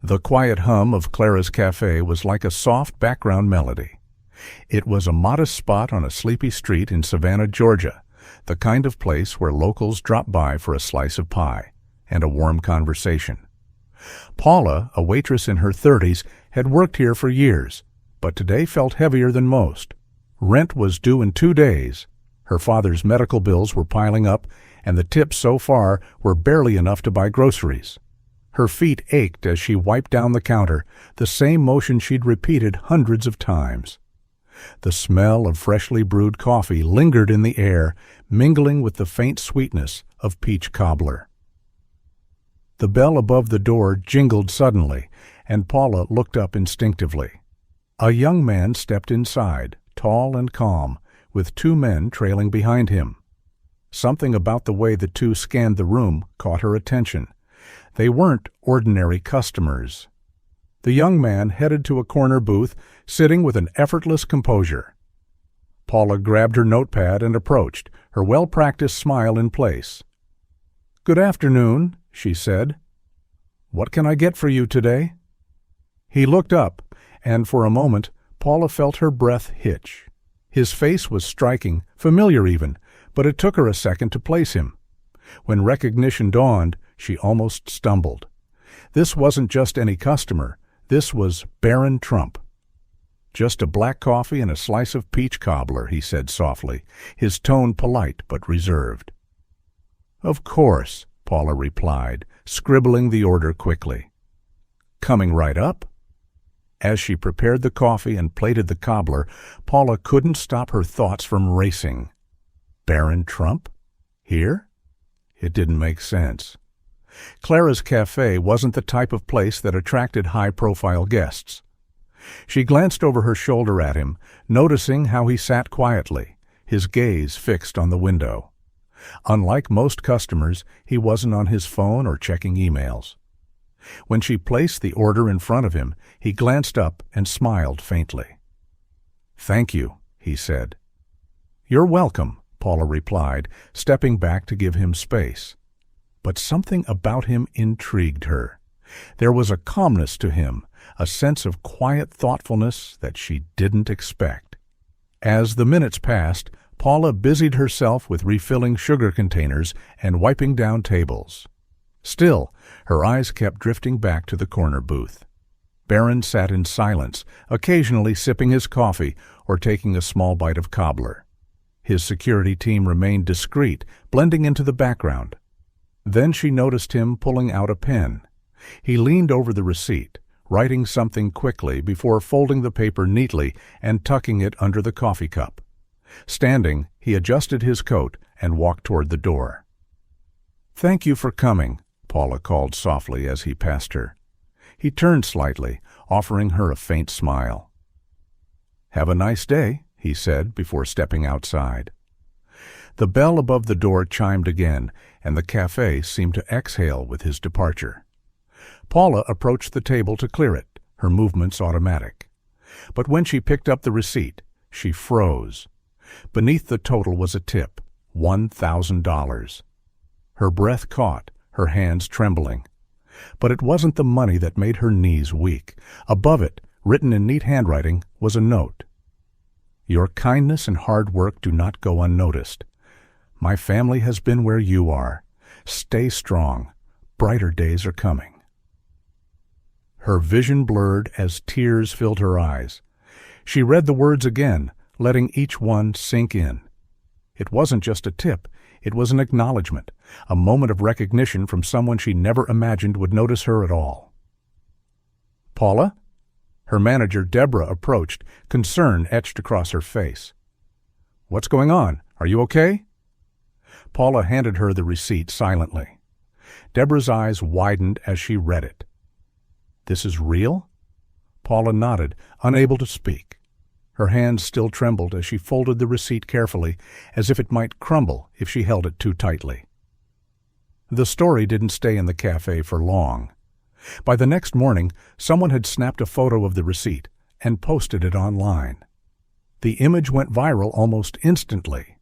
The quiet hum of Clara's cafe was like a soft background melody. It was a modest spot on a sleepy street in Savannah, Georgia, the kind of place where locals drop by for a slice of pie and a warm conversation. Paula, a waitress in her 30s, had worked here for years, but today felt heavier than most. Rent was due in 2 days. Her father's medical bills were piling up, and the tips so far were barely enough to buy groceries. Her feet ached as she wiped down the counter, the same motion she'd repeated hundreds of times. The smell of freshly brewed coffee lingered in the air, mingling with the faint sweetness of peach cobbler. The bell above the door jingled suddenly, and Paula looked up instinctively. A young man stepped inside, tall and calm, with 2 men trailing behind him. Something about the way the 2 scanned the room caught her attention. They weren't ordinary customers. The young man headed to a corner booth, sitting with an effortless composure. Paula grabbed her notepad and approached, her well-practiced smile in place. "Good afternoon," she said. "What can I get for you today?" He looked up, and for a moment Paula felt her breath hitch. His face was striking, familiar even, but it took her a second to place him. When recognition dawned, she almost stumbled. This wasn't just any customer. This was Barron Trump. "Just a black coffee and a slice of peach cobbler," he said softly, his tone polite but reserved. "Of course," Paula replied, scribbling the order quickly. "Coming right up." As she prepared the coffee and plated the cobbler, Paula couldn't stop her thoughts from racing. Barron Trump? Here? It didn't make sense. Clara's cafe wasn't the type of place that attracted high-profile guests. She glanced over her shoulder at him, noticing how he sat quietly, his gaze fixed on the window. Unlike most customers, he wasn't on his phone or checking emails. When she placed the order in front of him, he glanced up and smiled faintly. "Thank you," he said. "You're welcome," Paula replied, stepping back to give him space. But something about him intrigued her. There was a calmness to him, a sense of quiet thoughtfulness that she didn't expect. As the minutes passed, Paula busied herself with refilling sugar containers and wiping down tables. Still, her eyes kept drifting back to the corner booth. Barron sat in silence, occasionally sipping his coffee or taking a small bite of cobbler. His security team remained discreet, blending into the background. Then she noticed him pulling out a pen. He leaned over the receipt, writing something quickly before folding the paper neatly and tucking it under the coffee cup. Standing, he adjusted his coat and walked toward the door. "Thank you for coming," Paula called softly as he passed her. He turned slightly, offering her a faint smile. "Have a nice day," he said before stepping outside. The bell above the door chimed again, and the cafe seemed to exhale with his departure. Paula approached the table to clear it, her movements automatic. But when she picked up the receipt, she froze. Beneath the total was a tip, $1,000. Her breath caught, her hands trembling. But it wasn't the money that made her knees weak. Above it, written in neat handwriting, was a note. "Your kindness and hard work do not go unnoticed. My family has been where you are. Stay strong. Brighter days are coming." Her vision blurred as tears filled her eyes. She read the words again, letting each one sink in. It wasn't just a tip. It was an acknowledgement, a moment of recognition from someone she never imagined would notice her at all. "Paula?" Her manager, Deborah, approached, concern etched across her face. "What's going on? Are you okay?" Paula handed her the receipt silently. Deborah's eyes widened as she read it. "This is real?" Paula nodded, unable to speak. Her hands still trembled as she folded the receipt carefully, as if it might crumble if she held it too tightly. The story didn't stay in the cafe for long. By the next morning, someone had snapped a photo of the receipt and posted it online. The image went viral almost instantly.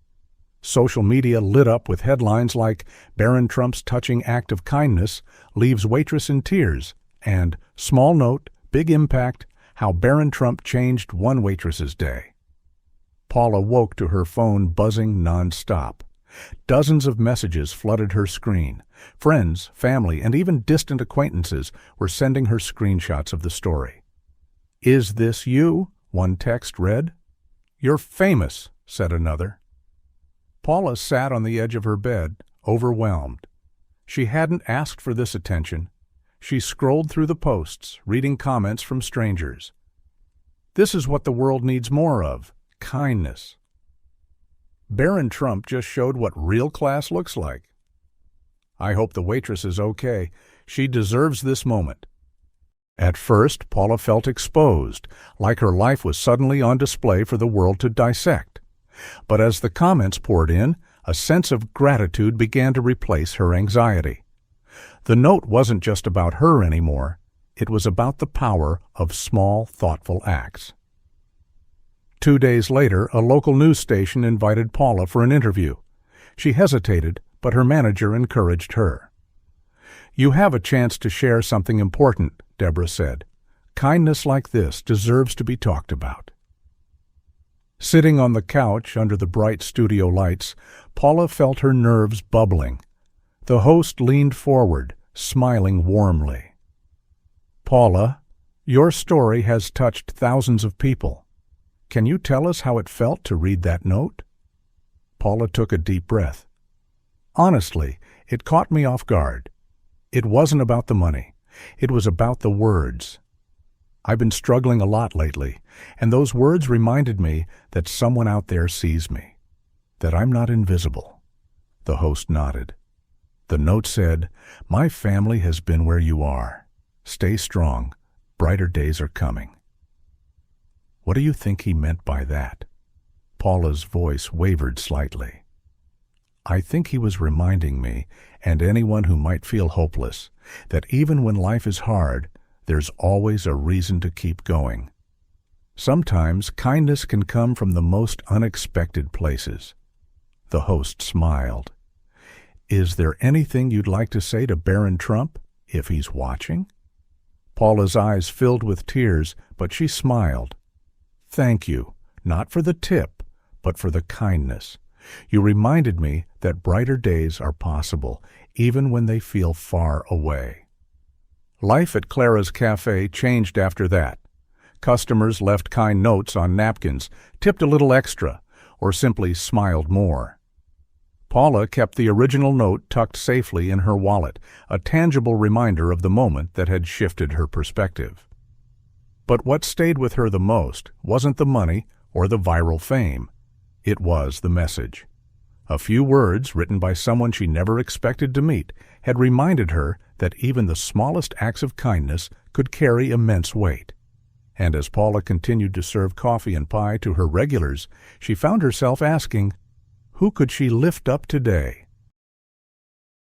Social media lit up with headlines like "Barron Trump's touching act of kindness leaves waitress in tears," and Small Note, Big Impact, How Barron Trump Changed One Waitress's Day. Paula woke to her phone buzzing nonstop. Dozens of messages flooded her screen. Friends, family, and even distant acquaintances were sending her screenshots of the story. "Is this you?" one text read. "You're famous," said another. Paula sat on the edge of her bed, overwhelmed. She hadn't asked for this attention. She scrolled through the posts, reading comments from strangers. This is what the world needs more of: kindness. Barron Trump just showed what real class looks like. I hope the waitress is okay. She deserves this moment. At first, Paula felt exposed, like her life was suddenly on display for the world to dissect. But as the comments poured in, a sense of gratitude began to replace her anxiety. The note wasn't just about her anymore. It was about the power of small, thoughtful acts. 2 days later, a local news station invited Paula for an interview. She hesitated, but her manager encouraged her. "You have a chance to share something important," Deborah said. "Kindness like this deserves to be talked about." Sitting on the couch under the bright studio lights, Paula felt her nerves bubbling. The host leaned forward, smiling warmly. "Paula, your story has touched thousands of people. Can you tell us how it felt to read that note?" Paula took a deep breath. "Honestly, it caught me off guard. It wasn't about the money. It was about the words. I've been struggling a lot lately, and those words reminded me that someone out there sees me, that I'm not invisible." The host nodded. The note said, "My family has been where you are. Stay strong. Brighter days are coming." What do you think he meant by that? Paula's voice wavered slightly. "I think he was reminding me, and anyone who might feel hopeless, that even when life is hard, there's always a reason to keep going. Sometimes kindness can come from the most unexpected places." The host smiled. "Is there anything you'd like to say to Barron Trump, if he's watching?" Paula's eyes filled with tears, but she smiled. "Thank you, not for the tip, but for the kindness. You reminded me that brighter days are possible, even when they feel far away." Life at Clara's Cafe changed after that. Customers left kind notes on napkins, tipped a little extra, or simply smiled more. Paula kept the original note tucked safely in her wallet, a tangible reminder of the moment that had shifted her perspective. But what stayed with her the most wasn't the money or the viral fame. It was the message. A few words written by someone she never expected to meet had reminded her that even the smallest acts of kindness could carry immense weight. And as Paula continued to serve coffee and pie to her regulars, she found herself asking, who could she lift up today?